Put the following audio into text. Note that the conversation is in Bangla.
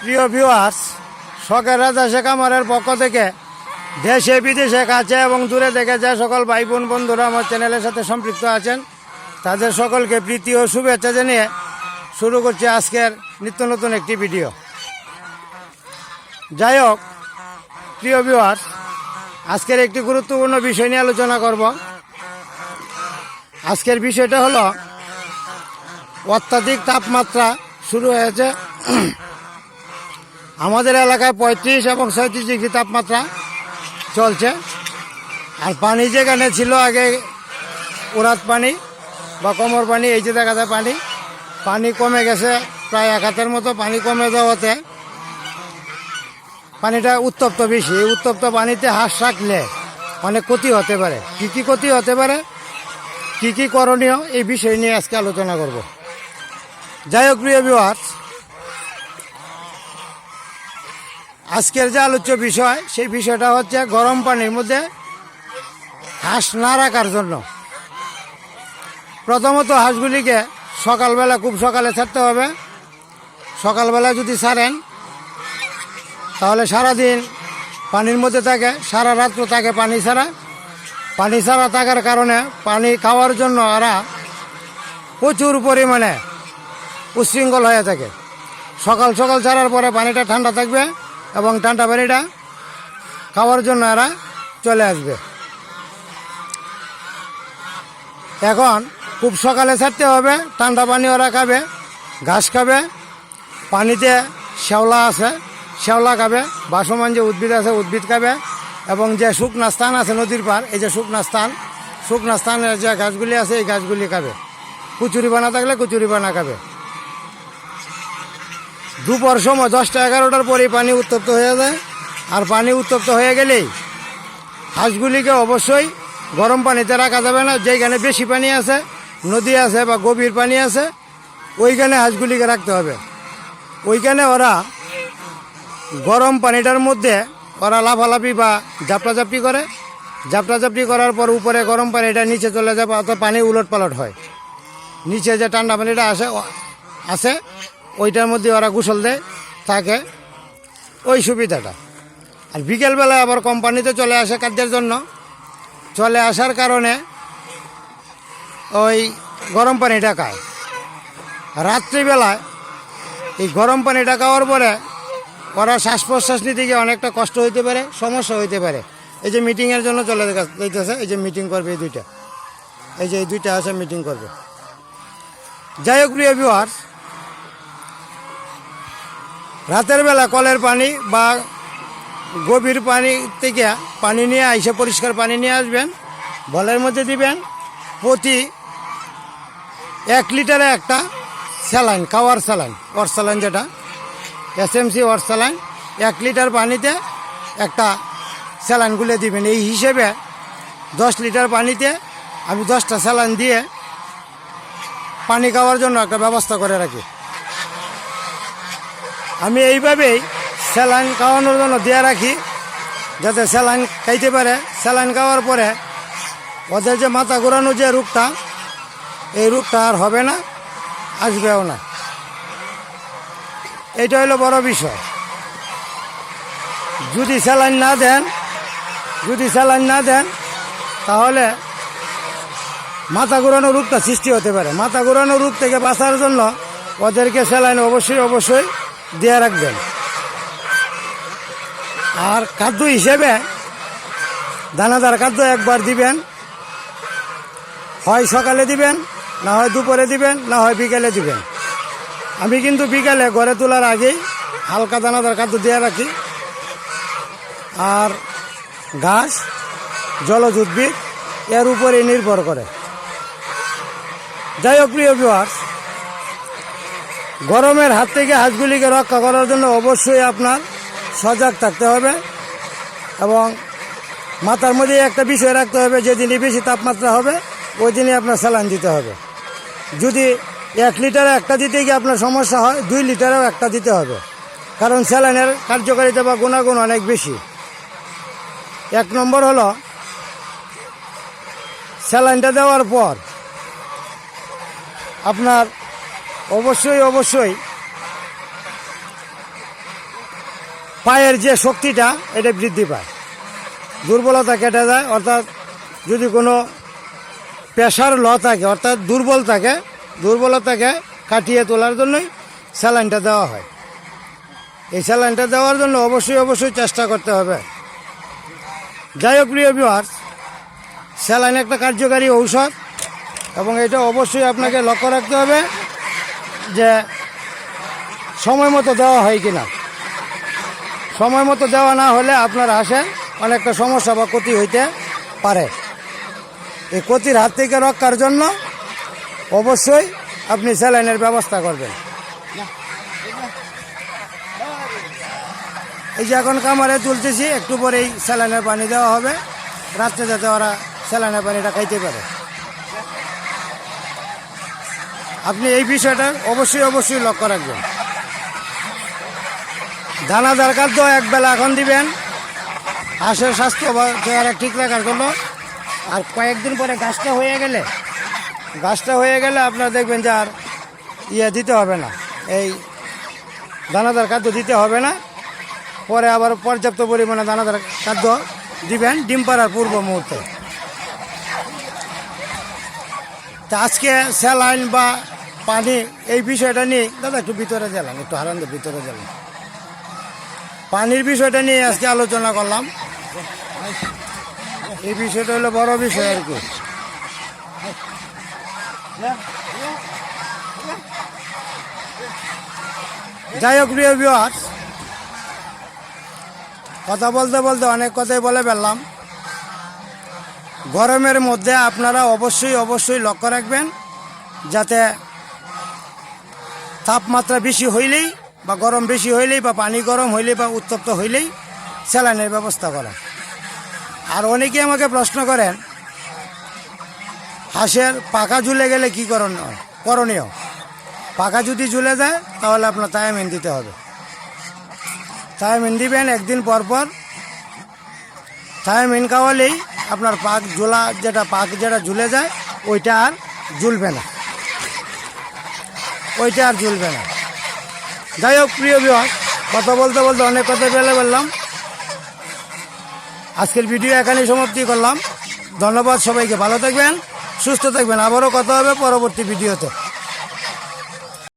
প্রিয় ভিউয়ার্স, শখের রাজা শেখ আমারের পক্ষ থেকে দেশে বিদেশে কাছে এবং দূরে থেকে যে সকল ভাই বোন বন্ধুরা আমার চ্যানেলের সাথে সম্পৃক্ত আছেন তাদের সকলকে প্রীতি ও শুভেচ্ছা জানিয়ে শুরু করছি আজকের নিত্য নতুন একটি ভিডিও। যাই হোক প্রিয় ভিউয়ার্স, আজকের একটি গুরুত্বপূর্ণ বিষয় নিয়ে আলোচনা করব। আজকের বিষয়টা হলো অত্যাধিক তাপমাত্রা শুরু হয়েছে আমাদের এলাকায় 35 এবং 37 ডিগ্রি তাপমাত্রা চলছে। আর পানি যেখানে ছিল আগে উড়াত পানি বা কোমর পানি, এই যে দেখা যায় পানি কমে গেছে, প্রায় 1 হাতের মতো পানি কমে যাওয়াতে পানিটা উত্তপ্ত বেশি। এই উত্তপ্ত পানিতে হাঁস রাখলে অনেক ক্ষতি হতে পারে। কি ক্ষতি হতে পারে, কি করণীয়, এই বিষয় নিয়ে আজকে আলোচনা করব। যাই হোক প্রিয় ভিউয়ার্স, আজকের যে আলোচ্য বিষয় সেই বিষয়টা হচ্ছে গরম পানির মধ্যে হাঁস না রাখার জন্য। প্রথমত হাঁসগুলিকে সকালবেলা খুব সকালে ছাড়তে হবে। সকালবেলা যদি ছাড়েন তাহলে সারাদিন পানির মধ্যে থাকে, সারা রাত্র থাকে পানি ছাড়া থাকার কারণে পানি খাওয়ার জন্য ওরা প্রচুর পরিমাণে উচ্ছৃঙ্খল হয়ে থাকে। সকাল ছাড়ার পরে পানিটা ঠান্ডা থাকবে এবং ঠান্ডা পানিটা খাওয়ার জন্য এরা চলে আসবে। এখন খুব সকালে ছাড়তে হবে। ঠান্ডা পানি ওরা খাবে, ঘাস খাবে, পানিতে শ্যাওলা আছে শ্যাওলা খাবে, বাসমান যে উদ্ভিদ আছে উদ্ভিদ খাবে, এবং যে শুকনা স্থান আছে নদীর পার, এই যে শুকনা স্থানের যে গাছগুলি আছে এই গাছগুলি খাবে। কচুরি বানা থাকলে কচুরি বানা খাবে। দুপুর সময় 10টা 11টার পরেই পানি উত্তপ্ত হয়ে যায়। আর পানি উত্তপ্ত হয়ে গেলেই হাঁসগুলিকে অবশ্যই গরম পানিতে রাখা যাবে না। যেখানে বেশি পানি আছে, নদী আছে বা গভীর পানি আছে, ওইখানে হাঁসগুলিকে রাখতে হবে। ওইখানে ওরা গরম পানিটার মধ্যে ওরা লাফালাফি বা ঝাপটাঝাপটি করে। ঝাপটাঝাপটি করার পর উপরে গরম পানিটা নিচে চলে যাবে, অর্থাৎ পানি উলট পালট হয়। নিচে যে ঠান্ডা পানিটা আসে ওইটার মধ্যে ওরা গোসল দেয় থাকে, ওই সুবিধাটা। আর বিকেলবেলা আবার কোম্পানিতে চলে আসে কাজের জন্য। চলে আসার কারণে ওই গরম পানিটা খায়। রাত্রিবেলায় এই গরম পানিটা খাওয়ার পরে ওরা শ্বাস প্রশ্বাস নিতে গিয়ে অনেকটা কষ্ট হইতে পারে, সমস্যা হইতে পারে। এই যে মিটিংয়ের জন্য চলে যাইতেছে, এই যে মিটিং করবে এই দুইটা আছে মিটিং করবে। যাই হোক প্রিয় ভিউয়ার্স, রাতের বেলা কলের পানি বা গভীর পানি থেকে পানি নিয়ে আইসে পরিষ্কার পানি নিয়ে আসবেন, বলের মধ্যে দিবেন। প্রতি 1 লিটারে একটা স্যালাইন, খাওয়ার স্যালাইন, ওয়ার স্যালাইন যেটা SMC ওয়ার স্যালাইন, 1 লিটার পানিতে একটা স্যালাইন গুলে দিবেন। এই হিসেবে 10 লিটার পানিতে আমি 10টা স্যালাইন দিয়ে পানি খাওয়ার জন্য একটা ব্যবস্থা করে রাখি। আমি এইভাবেই স্যালাইন খাওয়ানোর জন্য দিয়ে রাখি, যাতে স্যালাইন খাইতে পারে। স্যালাইন খাওয়ার পরে ওদের যে মাথা ঘোরানো যে রোগটা, এই রোগটা আর হবে না, আসবেও না। এইটা হলো বড় বিষয়। যদি স্যালাইন না দেন তাহলে মাথা ঘোরানো রোগটা সৃষ্টি হতে পারে। মাথা ঘোরানো রোগ থেকে বাঁচার জন্য ওদেরকে স্যালাইন অবশ্যই দিয়ে রাখবেন। আর খাদ্য হিসেবে দানাদার খাদ্য একবার দিবেন, হয় সকালে দিবেন, না হয় দুপুরে দিবেন, না হয় বিকেলে দিবেন। আমি কিন্তু বিকালে ঘরে তোলার আগেই হালকা দানাদার খাদ্য দিয়ে রাখি। আর ঘাস, জলজ উদ্ভিদ এর উপরে নির্ভর করে। যাই হোক প্রিয় ভিউয়ার্স, গরমের হাত থেকে হাঁসগুলিকে রক্ষা করার জন্য অবশ্যই আপনার সজাগ থাকতে হবে এবং মাথার মধ্যে একটা বিষয় রাখতে হবে, যেদিনই বেশি তাপমাত্রা হবে ওই দিনই আপনার স্যালাইন দিতে হবে। যদি 1 লিটারে একটা দিতে গিয়ে আপনার সমস্যা হয়, 2 লিটারেও একটা দিতে হবে, কারণ স্যালাইনের কার্যকারিতা বা গুণাগুণ অনেক বেশি। 1 নম্বর হলো স্যালাইনটা দেওয়ার পর আপনার অবশ্যই পায়ের যে শক্তিটা এটা বৃদ্ধি পায়, দুর্বলতা কেটে যায়। অর্থাৎ যদি কোনো প্রেশার ল থাকে অর্থাৎ দুর্বলতাকে কাটিয়ে তোলার জন্যই স্যালাইনটা দেওয়া হয়। এই স্যালাইনটা দেওয়ার জন্য অবশ্যই চেষ্টা করতে হবে। যাই হোক প্রিয় ভিউয়ার্স, স্যালাইন একটা কার্যকারী ঔষধ এবং এটা অবশ্যই আপনাকে লক্ষ্য রাখতে হবে যে সময় মতো দেওয়া হয় কিনা। সময় মতো দেওয়া না হলে আপনার হাঁসের অনেকটা সমস্যা বা ক্ষতি হইতে পারে। এই ক্ষতির হাত থেকে রক্ষার জন্য অবশ্যই আপনি স্যালাইনের ব্যবস্থা করবেন। এই যে এখন কামারে তুলতেছি, একটু পরেই স্যালাইনের পানি দেওয়া হবে, রাত্রে যাতে ওরা স্যালাইনের পানিটা খাইতে পারে। আপনি এই বিষয়টা অবশ্যই লক্ষ্য রাখবেন। দানাদার খাদ্য একবেলা এখন দিবেন হাঁসের স্বাস্থ্য বা চেহারা ঠিক রাখার জন্য। আর কয়েকদিন পরে গাছটা হয়ে গেলে আপনারা দেখবেন যে আর দিতে হবে না, এই দানাদার খাদ্য দিতে হবে না। পরে আবার পর্যাপ্ত পরিমাণে দানাদার খাদ্য দিবেন ডিম পাড়ার পূর্ব মুহূর্তে। তা আজকে স্যালাইন বা পানি এই বিষয়টা নিয়ে দাদা একটু ভিতরে গেলাম, একটু হারান্দের ভিতরে গেলাম, পানির বিষয়টা নিয়ে আজকে আলোচনা করলাম। এই বিষয়টা হলো বড় বিষয় আর কি। যাই হোক প্রিয় ভিউয়ার্স, কথা বলতে অনেক কথাই বলে ফেললাম। গরমের মধ্যে আপনারা অবশ্যই লক্ষ্য রাখবেন যাতে তাপমাত্রা বেশি হইলেই বা গরম বেশি হইলেই বা পানি গরম হইলেই বা উত্তপ্ত হইলেই স্যালাইনের ব্যবস্থা করা। আর অনেকে আমাকে প্রশ্ন করেন হাঁসের পাখা ঝুলে গেলে কি করণীয়। পাখা যদি ঝুলে যায় তাহলে আপনার থায়ামিন দিতে হবে। থায়ামিন দিবেন একদিন পর থায়ামিন খাওয়ালেই আপনার পাক যেটা ঝুলে যায় ওইটা আর ঝুলবে না। যাই হোক প্রিয় ভিউয়ার, কথা বলতে অনেক কথা বললাম। আজকের ভিডিও এখানেই সমাপ্তি করলাম। ধন্যবাদ সবাইকে, ভালো থাকবেন, সুস্থ থাকবেন। আবারও কথা হবে পরবর্তী ভিডিওতে।